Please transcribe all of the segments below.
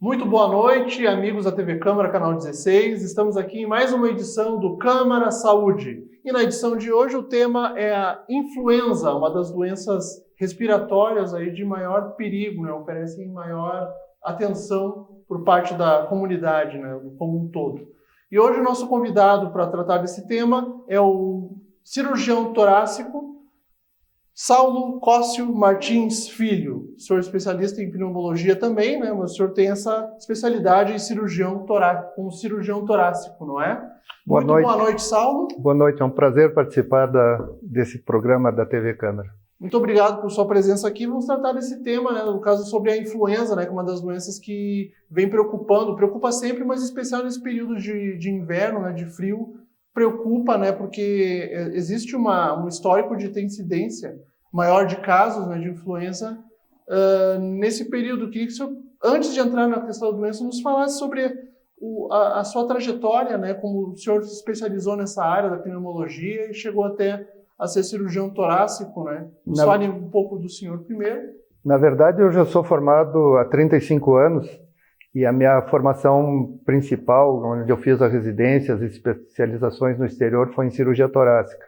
Muito boa noite, amigos da TV Câmara, canal 16. Estamos aqui em mais uma edição do Câmara Saúde. E na edição de hoje o tema é a influenza, uma das doenças respiratórias aí de maior perigo, né? Oferecem maior atenção por parte da comunidade, né? Como um todo. E hoje o nosso convidado para tratar desse tema é o cirurgião torácico Saulo Cócio Martins Filho. O senhor é especialista em pneumologia também, né? Mas o senhor tem essa especialidade em cirurgião torácico, como cirurgião torácico, não é? Boa noite, Saulo. Boa noite, é um prazer participar desse programa da TV Câmara. Muito obrigado por sua presença aqui. Vamos tratar desse tema, né? No caso sobre a influenza, né? Que é uma das doenças que vem preocupa sempre, mas em especial nesse período de inverno, né? De frio. Preocupa, né, porque existe um histórico de ter incidência maior de casos, né, de influenza nesse período. Queria que o senhor, antes de entrar na questão da doença, nos falasse sobre a sua trajetória, né, como o senhor se especializou nessa área da pneumologia e chegou até a ser cirurgião torácico, né? Nos fale um pouco do senhor primeiro. Na verdade, eu já sou formado há 35 anos. E a minha formação principal, onde eu fiz as residências e especializações no exterior, foi em cirurgia torácica.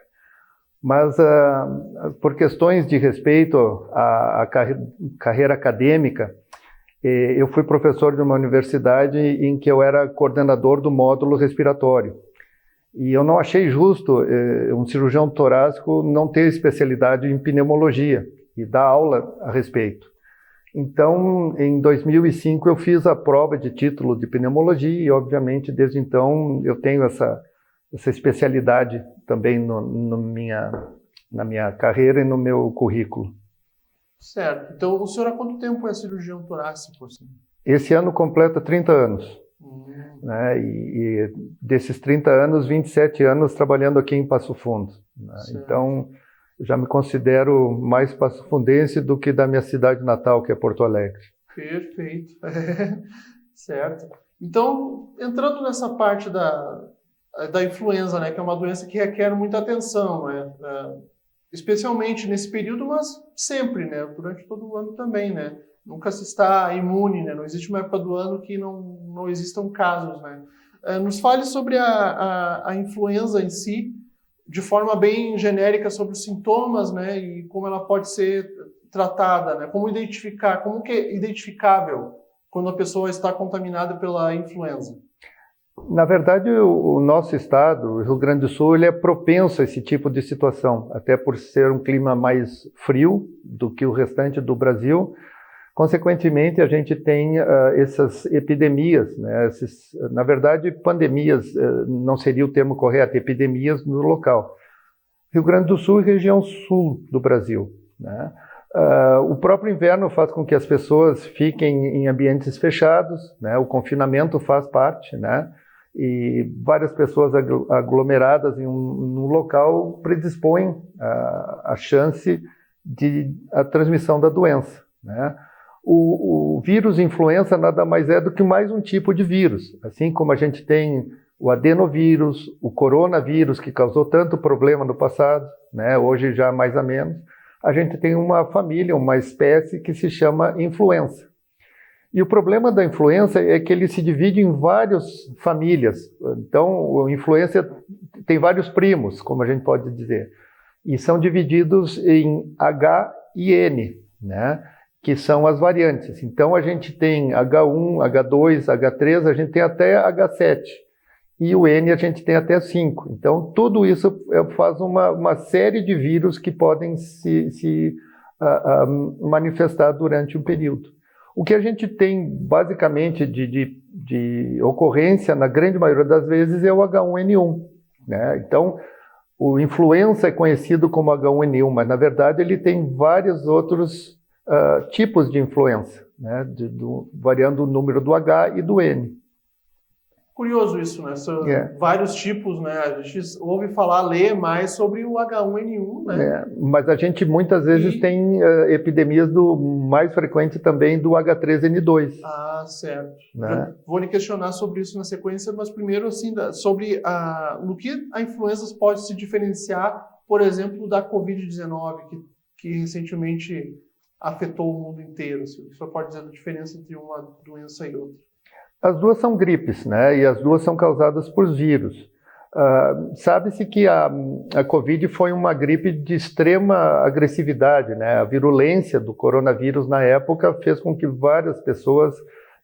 Mas, por questões de respeito à carreira acadêmica, eu fui professor de uma universidade em que eu era coordenador do módulo respiratório. E eu não achei justo um cirurgião torácico não ter especialidade em pneumologia e dar aula a respeito. Então, em 2005, eu fiz a prova de título de pneumologia e, obviamente, desde então, eu tenho essa especialidade também na minha carreira e no meu currículo. Certo. Então, o senhor há quanto tempo é cirurgião torácico? Assim? Esse ano completa 30 anos. Né? E desses 30 anos, 27 anos trabalhando aqui em Passo Fundo. Né? Então, já me considero mais passofundense do que da minha cidade natal, que é Porto Alegre. Perfeito. Certo. Então, entrando nessa parte da influenza, né, que é uma doença que requer muita atenção, né, especialmente nesse período, mas sempre, né, durante todo o ano também, né. Nunca se está imune, né, não existe uma época do ano que não existam casos, né. Nos fale sobre a influenza em si, de forma bem genérica sobre os sintomas, né, e como ela pode ser tratada, né, como identificar, como que é identificável quando a pessoa está contaminada pela influenza. Na verdade, o nosso estado, o Rio Grande do Sul, ele é propenso a esse tipo de situação, até por ser um clima mais frio do que o restante do Brasil. Consequentemente, a gente tem essas epidemias, né? Na verdade, pandemias não seria o termo correto, epidemias no local. Rio Grande do Sul e região sul do Brasil. Né? O próprio inverno faz com que as pessoas fiquem em ambientes fechados, né? O confinamento faz parte, né? E várias pessoas aglomeradas em um local predispõem a chance de a transmissão da doença, né? O vírus influenza nada mais é do que mais um tipo de vírus. Assim como a gente tem o adenovírus, o coronavírus, que causou tanto problema no passado, né? Hoje já mais ou menos, a gente tem uma família, uma espécie que se chama influenza. E o problema da influenza é que ele se divide em várias famílias. Então, a influenza tem vários primos, como a gente pode dizer, e são divididos em H e N, né? Que são as variantes. Então, a gente tem H1, H2, H3, a gente tem até H7. E o N a gente tem até 5. Então, tudo isso faz uma série de vírus que podem se manifestar durante um período. O que a gente tem, basicamente, de ocorrência, na grande maioria das vezes, é o H1N1. Né? Então, o influenza é conhecido como H1N1, mas, na verdade, ele tem vários outros tipos de influenza, né? Variando o número do H e do N. Curioso isso, né? São vários tipos, né? A gente ouve falar, lê mais sobre o H1N1, né? Mas a gente muitas vezes tem epidemias mais frequente também do H3N2. Ah, certo. Né? Vou lhe questionar sobre isso na sequência, mas primeiro, assim, sobre no que a influenza pode se diferenciar, por exemplo, da Covid-19, que recentemente afetou o mundo inteiro? Assim, o que o senhor pode dizer da diferença entre uma doença e outra? As duas são gripes, né? E as duas são causadas por vírus. Sabe-se que a Covid foi uma gripe de extrema agressividade, né? A virulência do coronavírus na época fez com que várias pessoas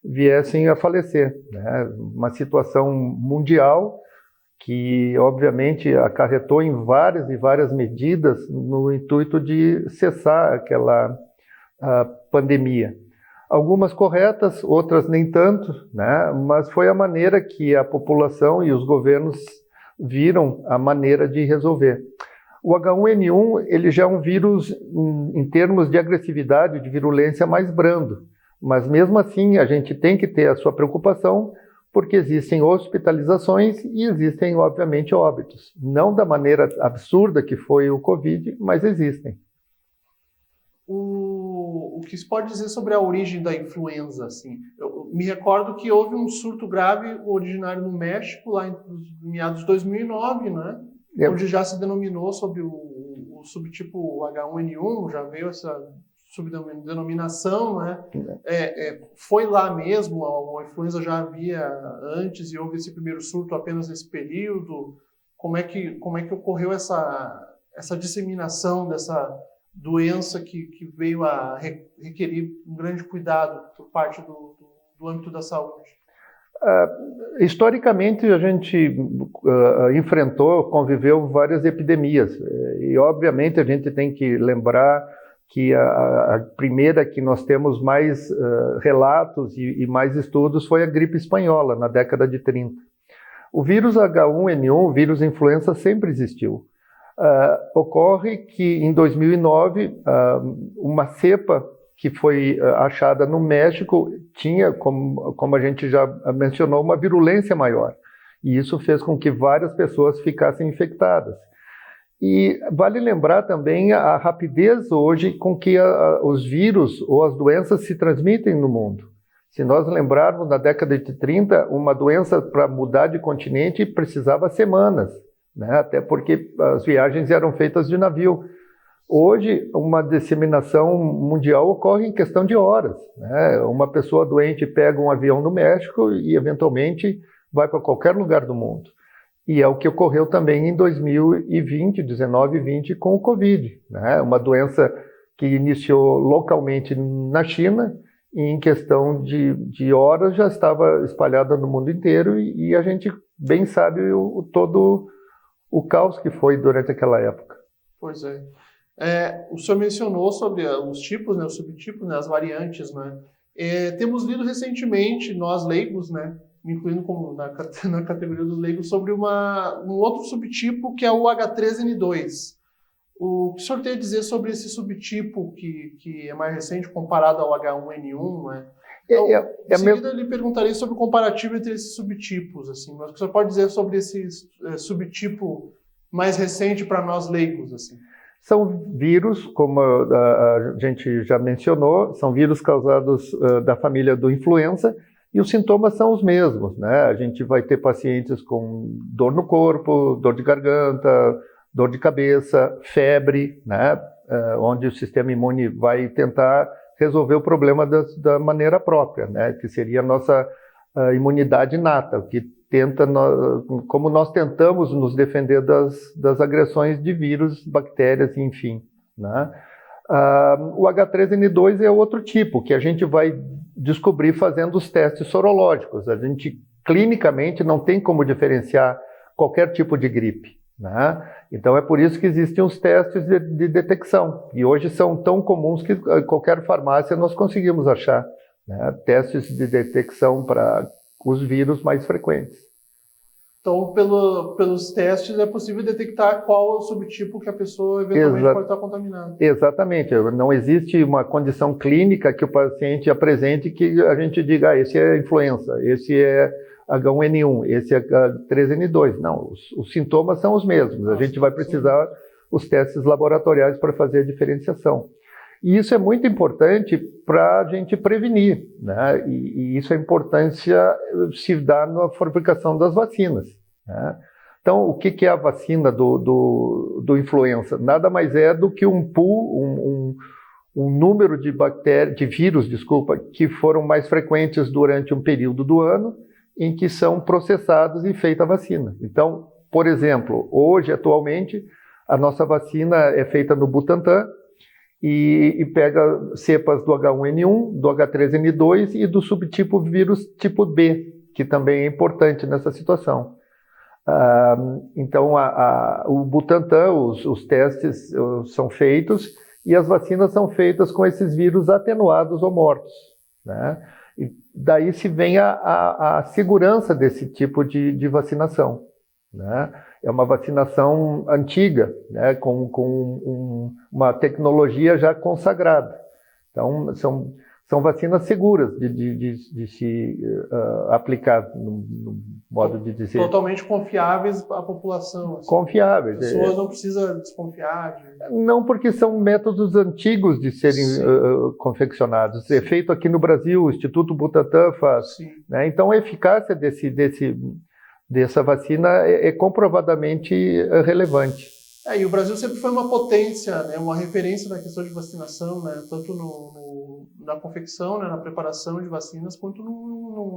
viessem a falecer, né? Uma situação mundial que, obviamente, acarretou em várias e várias medidas no intuito de cessar aquela pandemia. Algumas corretas, outras nem tanto, né? Mas foi a maneira que a população e os governos viram a maneira de resolver. O H1N1 ele já é um vírus, em termos de agressividade, de virulência, mais brando. Mas mesmo assim, a gente tem que ter a sua preocupação, porque existem hospitalizações e existem, obviamente, óbitos. Não da maneira absurda que foi o Covid, mas existem. O que se pode dizer sobre a origem da influenza? Assim? Eu me recordo que houve um surto grave originário no México, lá em meados de 2009, né? Onde já se denominou sobre o subtipo H1N1, já veio essa subdenominação, né? Foi lá mesmo, a influenza já havia antes e houve esse primeiro surto apenas nesse período. Como é que ocorreu essa disseminação dessa doença que veio a requerir um grande cuidado por parte do âmbito da saúde? Historicamente, a gente conviveu várias epidemias. E, obviamente, a gente tem que lembrar que a primeira que nós temos mais relatos e mais estudos foi a gripe espanhola, na década de 30. O vírus H1N1, o vírus influenza, sempre existiu. Ocorre que em 2009, uma cepa que foi achada no México tinha, como a gente já mencionou, uma virulência maior. E isso fez com que várias pessoas ficassem infectadas. E vale lembrar também a rapidez hoje com que os vírus ou as doenças se transmitem no mundo. Se nós lembrarmos, na década de 30, uma doença para mudar de continente precisava semanas, né? Até porque as viagens eram feitas de navio. Hoje, uma disseminação mundial ocorre em questão de horas, né? Uma pessoa doente pega um avião no México e, eventualmente, vai para qualquer lugar do mundo. E é o que ocorreu também em 2020, 19 e 20, com o Covid, né? Uma doença que iniciou localmente na China e, em questão de horas, já estava espalhada no mundo inteiro e a gente bem sabe todo o caos que foi durante aquela época. Pois é. O senhor mencionou sobre os tipos, né, os subtipos, né, as variantes, né? Temos lido recentemente, nós leigos, né, me incluindo como na categoria dos leigos, sobre um outro subtipo que é o H3N2. O que o senhor tem a dizer sobre esse subtipo que é mais recente comparado ao H1N1, né? Então, em seguida, eu lhe perguntarei sobre o comparativo entre esses subtipos, assim, mas o que o senhor pode dizer sobre esse subtipo mais recente para nós leigos, assim? São vírus, como a gente já mencionou, são vírus causados da família do influenza, e os sintomas são os mesmos, né? A gente vai ter pacientes com dor no corpo, dor de garganta, dor de cabeça, febre, né? Onde o sistema imune vai tentar resolver o problema da maneira própria, né? Que seria a nossa imunidade inata, que tenta, como nós tentamos nos defender das agressões de vírus, bactérias, enfim, né? O H3N2 é outro tipo, que a gente vai descobrir fazendo os testes sorológicos. A gente, clinicamente, não tem como diferenciar qualquer tipo de gripe, né? Então, é por isso que existem os testes de detecção. E hoje são tão comuns que qualquer farmácia nós conseguimos achar, né, testes de detecção para os vírus mais frequentes. Então, pelos testes, é possível detectar qual é o subtipo que a pessoa eventualmente pode estar contaminada. Exatamente. Não existe uma condição clínica que o paciente apresente que a gente diga, esse é influenza, esse é H1N1, esse é H3N2. Não, os sintomas são os mesmos. A gente vai precisar os testes laboratoriais para fazer a diferenciação. E isso é muito importante para a gente prevenir, né? E isso é importância se dá na fabricação das vacinas, né? Então, o que é a vacina do influenza? Nada mais é do que um pool, um número de vírus, que foram mais frequentes durante um período do ano em que são processados e feita a vacina. Então, por exemplo, hoje, atualmente, a nossa vacina é feita no Butantan e pega cepas do H1N1, do H3N2 e do subtipo vírus tipo B, que também é importante nessa situação. Então, o Butantan, os testes são feitos e as vacinas são feitas com esses vírus atenuados ou mortos, né? E daí se vem a segurança desse tipo de vacinação, né? É uma vacinação antiga, né? Com uma tecnologia já consagrada. Então, são vacinas seguras de se aplicar, no modo de dizer. Totalmente confiáveis à população. Assim. Confiáveis. As pessoas não precisam desconfiar. Não, porque são métodos antigos de serem confeccionados. É feito aqui no Brasil, o Instituto Butantan faz. Né? Então, a eficácia dessa vacina é comprovadamente relevante. E o Brasil sempre foi uma potência, né? Uma referência na questão de vacinação, né? Tanto na confecção, né? Na preparação de vacinas, quanto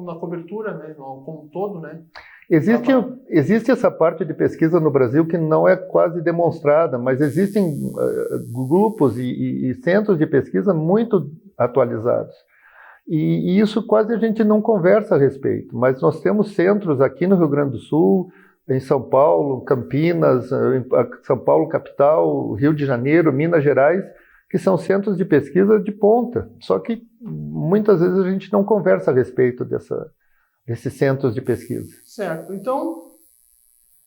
na cobertura, né? Como um todo, né? Existe essa parte de pesquisa no Brasil que não é quase demonstrada, mas existem grupos e centros de pesquisa muito atualizados. E isso quase a gente não conversa a respeito, mas nós temos centros aqui no Rio Grande do Sul, em São Paulo, Campinas, São Paulo capital, Rio de Janeiro, Minas Gerais, que são centros de pesquisa de ponta. Só que muitas vezes a gente não conversa a respeito desses centros de pesquisa. Certo. Então,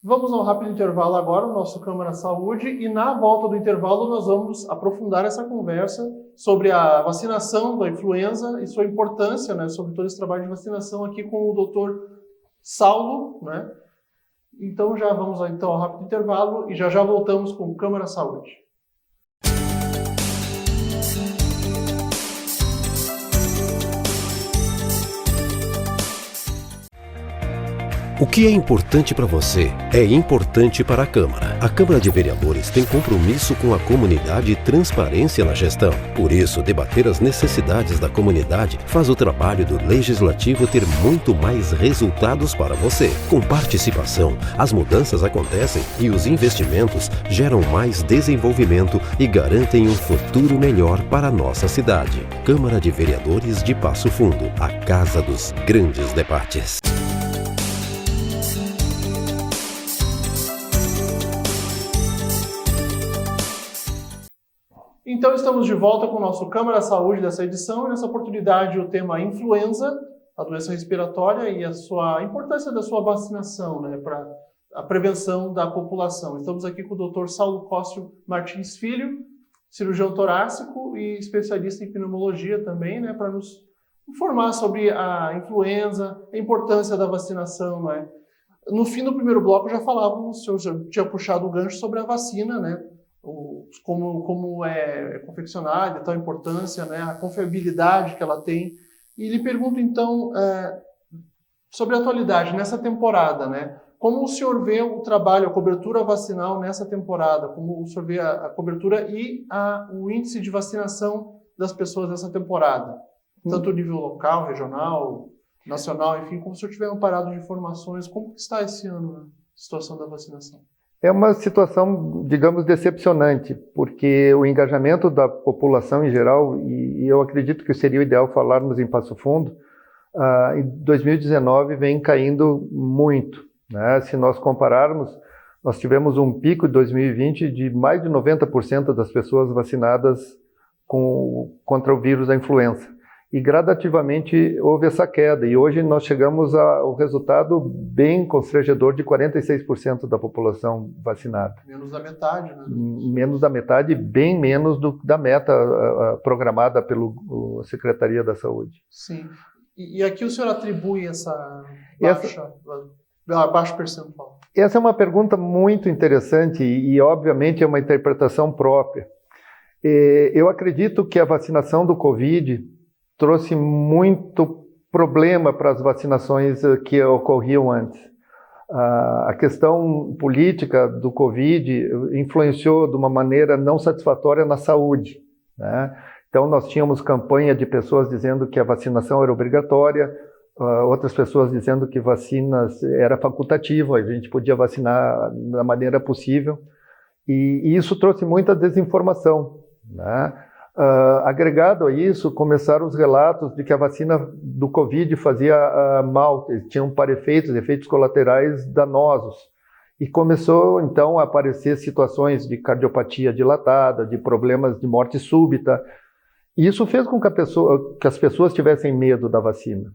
vamos a um rápido intervalo agora, no nosso Câmara Saúde, e na volta do intervalo nós vamos aprofundar essa conversa sobre a vacinação da influenza e sua importância, né, sobre todo esse trabalho de vacinação aqui com o Dr. Saulo, né? Então já vamos então ao rápido intervalo e já voltamos com o Câmara Saúde. O que é importante para você é importante para a Câmara. A Câmara de Vereadores tem compromisso com a comunidade e transparência na gestão. Por isso, debater as necessidades da comunidade faz o trabalho do Legislativo ter muito mais resultados para você. Com participação, as mudanças acontecem e os investimentos geram mais desenvolvimento e garantem um futuro melhor para a nossa cidade. Câmara de Vereadores de Passo Fundo, a casa dos grandes debates. Então estamos de volta com o nosso Câmara Saúde dessa edição e nessa oportunidade o tema influenza, a doença respiratória e a importância da sua vacinação, né, para a prevenção da população. Estamos aqui com o Dr. Saulo Cóssio Martins Filho, cirurgião torácico e especialista em pneumologia também, né, para nos informar sobre a influenza, a importância da vacinação, né. No fim do primeiro bloco já falávamos, o senhor já tinha puxado o gancho sobre a vacina, né, como é confeccionada, tal importância, né, a confiabilidade que ela tem. E lhe pergunto, então, sobre a atualidade, nessa temporada, né, como o senhor vê o trabalho, a cobertura vacinal nessa temporada? Como o senhor vê a cobertura e o índice de vacinação das pessoas nessa temporada? Tanto nível local, regional, nacional, enfim, como o senhor tiver amparado de informações, como está esse ano, né, a situação da vacinação? É uma situação, digamos, decepcionante, porque o engajamento da população em geral, e eu acredito que seria o ideal falarmos em Passo Fundo, em 2019 vem caindo muito, né? Se nós compararmos, nós tivemos um pico em 2020 de mais de 90% das pessoas vacinadas contra o vírus da influenza. E gradativamente houve essa queda, e hoje nós chegamos ao resultado bem constrangedor de 46% da população vacinada. Menos da metade, né? Menos da metade, bem menos da meta programada pela Secretaria da Saúde. Sim. E aqui o senhor atribui essa baixo percentual? Essa é uma pergunta muito interessante e obviamente é uma interpretação própria. Eu acredito que a vacinação do Covid trouxe muito problema para as vacinações que ocorriam antes. A questão política do Covid influenciou de uma maneira não satisfatória na saúde, né? Então, nós tínhamos campanha de pessoas dizendo que a vacinação era obrigatória, outras pessoas dizendo que vacinas era facultativa, a gente podia vacinar da maneira possível. E isso trouxe muita desinformação, né? Agregado a isso, começaram os relatos de que a vacina do Covid fazia mal, tinham efeitos colaterais danosos. E começou, então, a aparecer situações de cardiopatia dilatada, de problemas de morte súbita. E isso fez com que as pessoas tivessem medo da vacina.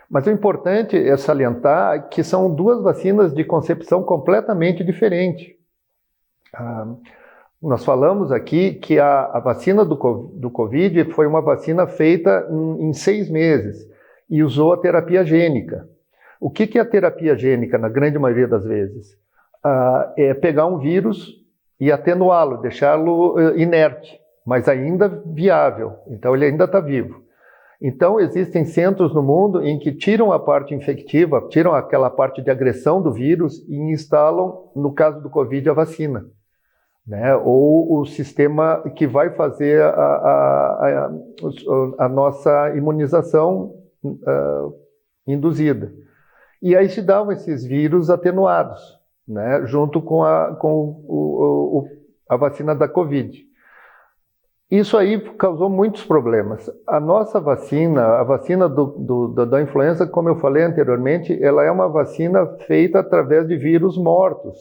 Mas o importante é salientar que são duas vacinas de concepção completamente diferente. Nós falamos aqui que a vacina do Covid foi uma vacina feita em 6 meses e usou a terapia gênica. O que é a terapia gênica, na grande maioria das vezes? É pegar um vírus e atenuá-lo, deixá-lo inerte, mas ainda viável. Então, ele ainda está vivo. Então, existem centros no mundo em que tiram a parte infectiva, tiram aquela parte de agressão do vírus e instalam, no caso do Covid, a vacina, né? Ou o sistema que vai fazer a nossa imunização induzida. E aí se davam esses vírus atenuados, né? Junto com a vacina da Covid. Isso aí causou muitos problemas. A nossa vacina, a vacina da influenza, como eu falei anteriormente, ela é uma vacina feita através de vírus mortos.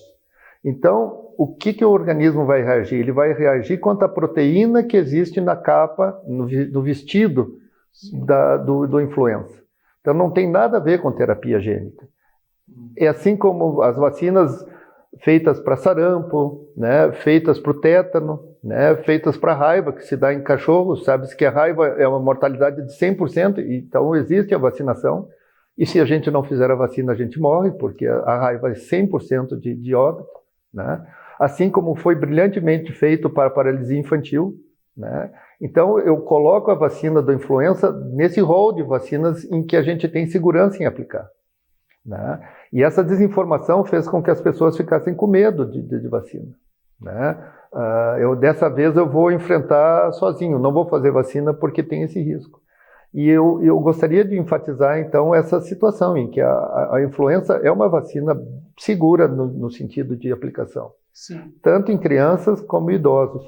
Então, o que o organismo vai reagir? Ele vai reagir contra a proteína que existe na capa, no vestido do influenza. Então, não tem nada a ver com terapia gênica. É assim como as vacinas feitas para sarampo, né, feitas para o tétano, né, feitas para raiva, que se dá em cachorros, sabe-se que a raiva é uma mortalidade de 100%, então existe a vacinação, e se a gente não fizer a vacina, a gente morre, porque a raiva é 100% de óbito, né? Assim como foi brilhantemente feito para a paralisia infantil, né? Então eu coloco a vacina da influenza nesse rol de vacinas em que a gente tem segurança em aplicar, né? E essa desinformação fez com que as pessoas ficassem com medo de vacina, né? Dessa vez eu vou enfrentar sozinho, não vou fazer vacina porque tem esse risco. E eu gostaria de enfatizar, então, essa situação em que a influenza é uma vacina segura no sentido de aplicação. Sim. Tanto em crianças como em idosos.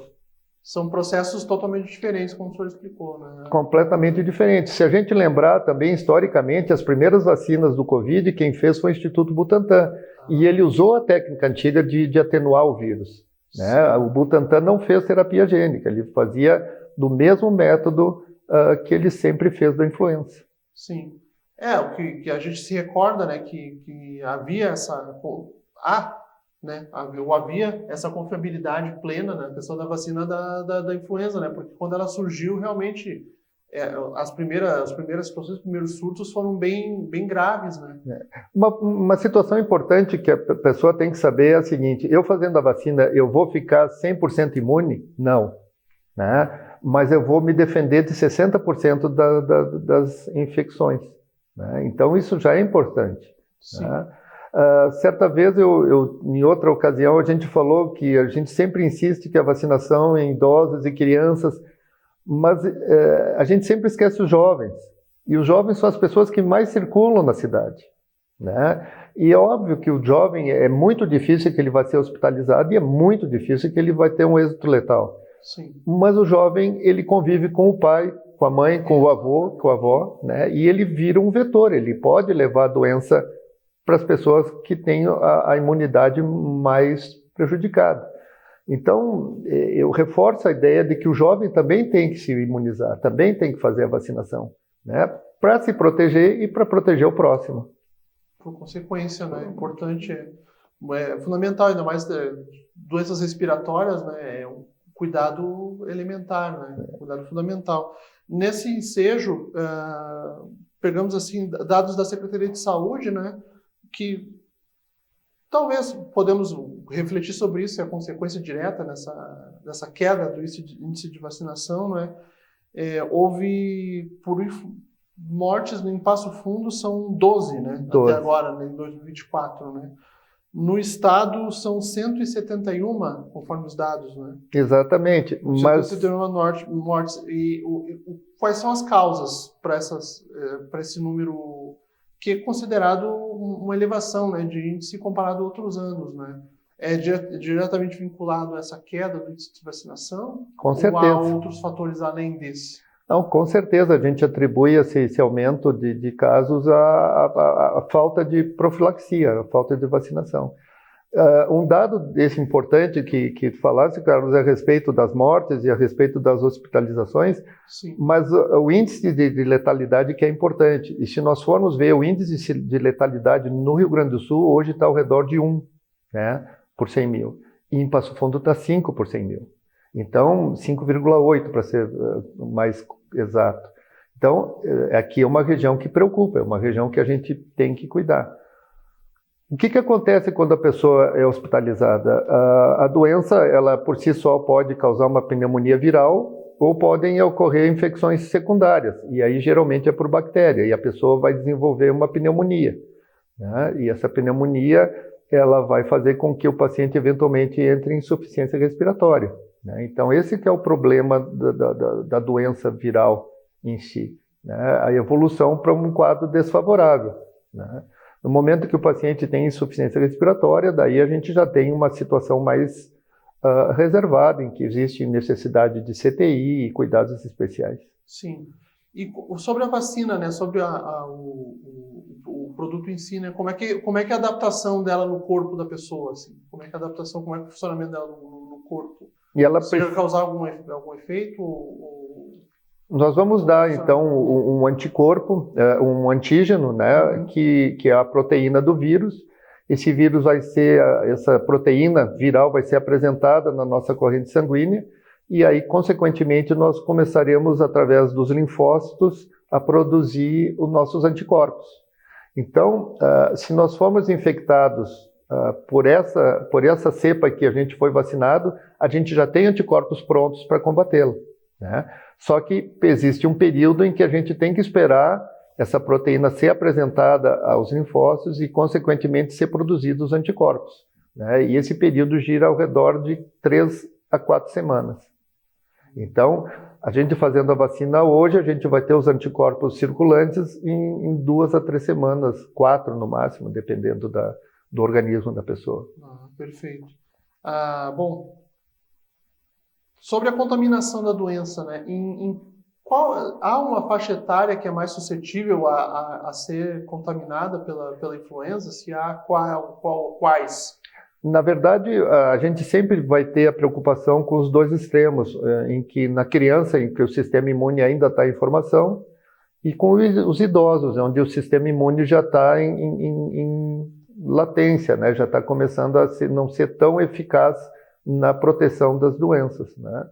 São processos totalmente diferentes, como o senhor explicou, né? Completamente diferentes. Se a gente lembrar também, historicamente, as primeiras vacinas do Covid, quem fez foi o Instituto Butantan. E ele usou a técnica antiga de atenuar o vírus, né? O Butantan não fez terapia gênica, ele fazia do mesmo método que ele sempre fez da influenza. Sim. O que a gente se recorda, né, que havia havia essa confiabilidade plena na questão da vacina da influenza, né? Porque quando ela surgiu, realmente, as primeiras situações, os primeiros surtos foram bem graves, né? Uma situação importante que a pessoa tem que saber é a seguinte: eu fazendo a vacina, eu vou ficar 100% imune? Não, né? Mas eu vou me defender de 60% das infecções, né? Então isso já é importante. Sim. Né? Certa vez, em outra ocasião, a gente falou que a gente sempre insiste que a vacinação em idosos e crianças, mas a gente sempre esquece os jovens. E os jovens são as pessoas que mais circulam na cidade, né? E é óbvio que o jovem é muito difícil que ele vai ser hospitalizado e é muito difícil que ele vai ter um êxito letal. Sim. Mas o jovem, ele convive com o pai, com a mãe, com o avô, com a avó, né? E ele vira um vetor, ele pode levar a doença para as pessoas que têm a imunidade mais prejudicada. Então, eu reforço a ideia de que o jovem também tem que se imunizar, também tem que fazer a vacinação, né? Para se proteger e para proteger o próximo. Por consequência, né? É importante, é fundamental, ainda mais doenças respiratórias, né? É um cuidado elementar, né? Cuidado fundamental. Nesse ensejo, pegamos assim dados da Secretaria de Saúde, né? Que talvez podemos refletir sobre isso, é a consequência direta dessa queda do índice de vacinação, né? Houve mortes em Passo Fundo, são 12, né? 12. Até agora, né, em 2024, né? No estado são 171, conforme os dados, né? Exatamente. 171 mortes. E quais são as causas para esse número, que é considerado uma elevação, né, de índice comparado a outros anos, né? É diretamente vinculado a essa queda do índice de vacinação? Com certeza. Ou há outros fatores além desse? Não, com certeza, a gente atribui esse aumento de casos à falta de profilaxia, à falta de vacinação. Um dado desse importante que falasse, Carlos, é a respeito das mortes e a respeito das hospitalizações. Sim. Mas o índice de letalidade que é importante. E se nós formos ver o índice de letalidade no Rio Grande do Sul, hoje está ao redor de 1, né, por 100 mil. E em Passo Fundo está 5 por 100 mil. Então, 5,8 para ser mais exato. Então, aqui é uma região que preocupa, é uma região que a gente tem que cuidar. O que acontece quando a pessoa é hospitalizada? A doença, ela por si só pode causar uma pneumonia viral ou podem ocorrer infecções secundárias, e aí geralmente é por bactéria, e a pessoa vai desenvolver uma pneumonia, né? E essa pneumonia, ela vai fazer com que o paciente eventualmente entre em insuficiência respiratória, né? Então esse que é o problema da doença viral em si, né? A evolução para um quadro desfavorável, né? No momento que o paciente tem insuficiência respiratória, daí a gente já tem uma situação mais reservada, em que existe necessidade de CTI e cuidados especiais. Sim. E sobre a vacina, né, sobre o produto em si, né, como é que é a adaptação dela no corpo da pessoa, assim? Como é que é a adaptação, como é que é o funcionamento dela no corpo? E ela precisa causar algum efeito? Nós vamos dar, então, um anticorpo, um antígeno, né, que é a proteína do vírus. Esse vírus essa proteína viral vai ser apresentada na nossa corrente sanguínea, e aí, consequentemente, nós começaremos, através dos linfócitos, a produzir os nossos anticorpos. Então, se nós formos infectados por essa cepa que a gente foi vacinado, a gente já tem anticorpos prontos para combatê-la, né? Só que existe um período em que a gente tem que esperar essa proteína ser apresentada aos linfócitos e, consequentemente, ser produzidos os anticorpos, né? E esse período gira ao redor de 3 a 4 semanas. Então, a gente fazendo a vacina hoje, a gente vai ter os anticorpos circulantes em 2 a 3 semanas, 4 no máximo, dependendo do organismo da pessoa. Perfeito. Bom, sobre a contaminação da doença, né? Há uma faixa etária que é mais suscetível a ser contaminada pela influenza? Se há, quais? Na verdade, a gente sempre vai ter a preocupação com os dois extremos, em que na criança, em que o sistema imune ainda está em formação, e com os idosos, onde o sistema imune já está em latência, né? Já está começando a não ser tão eficaz na proteção das doenças, né?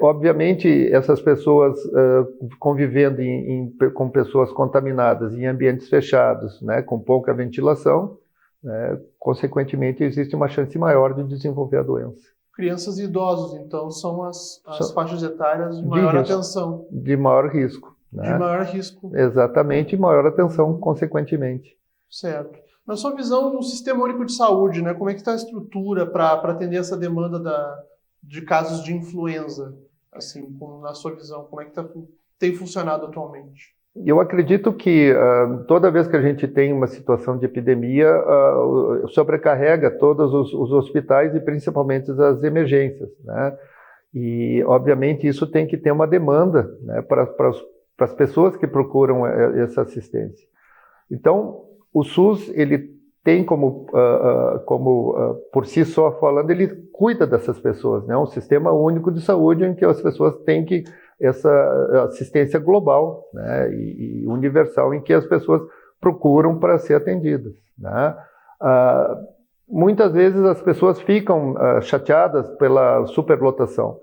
Obviamente, essas pessoas convivendo com pessoas contaminadas em ambientes fechados, né, com pouca ventilação, consequentemente, existe uma chance maior de desenvolver a doença. Crianças e idosos, então, são as faixas etárias de maior atenção. De maior risco. Né? De maior risco. Exatamente, e maior atenção, consequentemente. Certo. Na sua visão, no Sistema Único de Saúde, né, como é que está a estrutura para atender essa demanda de casos de influenza? Assim, na sua visão, como é que tem funcionado atualmente? Eu acredito que toda vez que a gente tem uma situação de epidemia, sobrecarrega todos os hospitais e principalmente as emergências, né? E, obviamente, isso tem que ter uma demanda, né, para as pessoas que procuram essa assistência. Então, o SUS, ele tem por si só falando, ele cuida dessas pessoas, né? Um sistema único de saúde em que as pessoas têm que essa assistência global, né, e universal, em que as pessoas procuram para ser atendidas, né? Muitas vezes as pessoas ficam chateadas pela superlotação,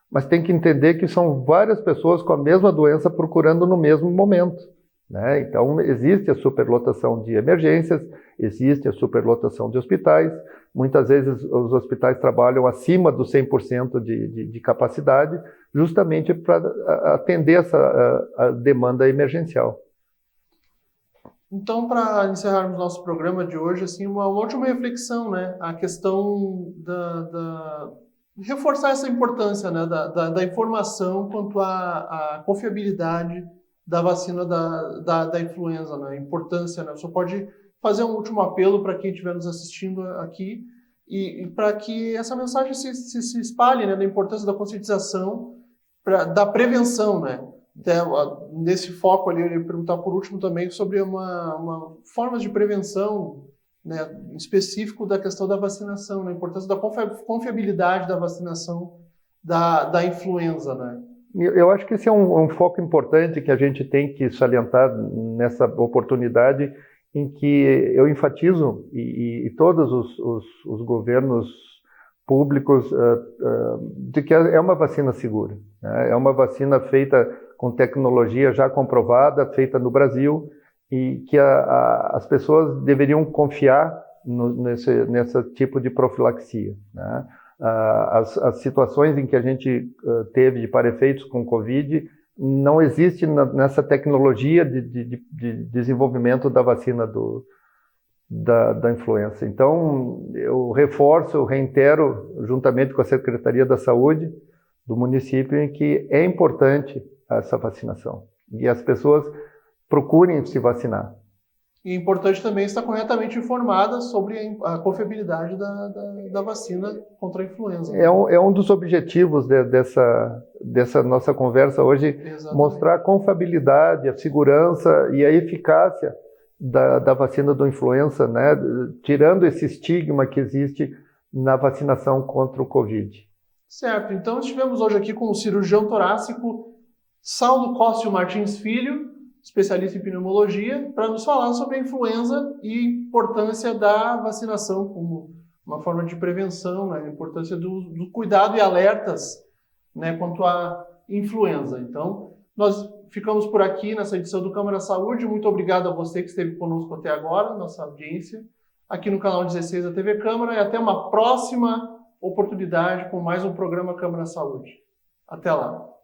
mas tem que entender que são várias pessoas com a mesma doença procurando no mesmo momento, né? Então, existe a superlotação de emergências, existe a superlotação de hospitais. Muitas vezes os hospitais trabalham acima do 100% de capacidade, justamente para atender a demanda emergencial. Então, para encerrarmos nosso programa de hoje, assim, uma última reflexão, né? A questão reforçar essa importância, né? da informação quanto à confiabilidade da vacina da influenza, né? A importância, né? Só pode fazer um último apelo para quem estiver nos assistindo aqui e para que essa mensagem se espalhe, né? Da importância da conscientização, da prevenção, né? Até, nesse foco ali, eu ia perguntar por último também sobre uma forma de prevenção, né, específico da questão da vacinação, né, a importância da confiabilidade da vacinação da influenza, né? Eu acho que esse é um foco importante que a gente tem que salientar nessa oportunidade, em que eu enfatizo, e todos os governos públicos, de que é uma vacina segura, né? É uma vacina feita com tecnologia já comprovada, feita no Brasil, e que as pessoas deveriam confiar nesse tipo de profilaxia, né? As situações em que a gente teve de para-efeitos com Covid, não existe nessa tecnologia de desenvolvimento da vacina da influenza. Então, eu reitero, juntamente com a Secretaria da Saúde do município, em que é importante essa vacinação. E as pessoas procurem se vacinar. E é importante também estar corretamente informada sobre a confiabilidade da vacina contra a influenza. É um dos objetivos dessa nossa conversa hoje. Exatamente. Mostrar a confiabilidade, a segurança e a eficácia da vacina da influenza, né? Tirando esse estigma que existe na vacinação contra o Covid. Certo. Então, estivemos hoje aqui com o cirurgião torácico Saulo Cóssio Martins Filho, especialista em pneumologia, para nos falar sobre a influenza e a importância da vacinação como uma forma de prevenção, né? A importância do cuidado e alertas, né, quanto à influenza. Então, nós ficamos por aqui nessa edição do Câmara Saúde. Muito obrigado a você que esteve conosco até agora, nossa audiência, aqui no canal 16 da TV Câmara, e até uma próxima oportunidade com mais um programa Câmara Saúde. Até lá!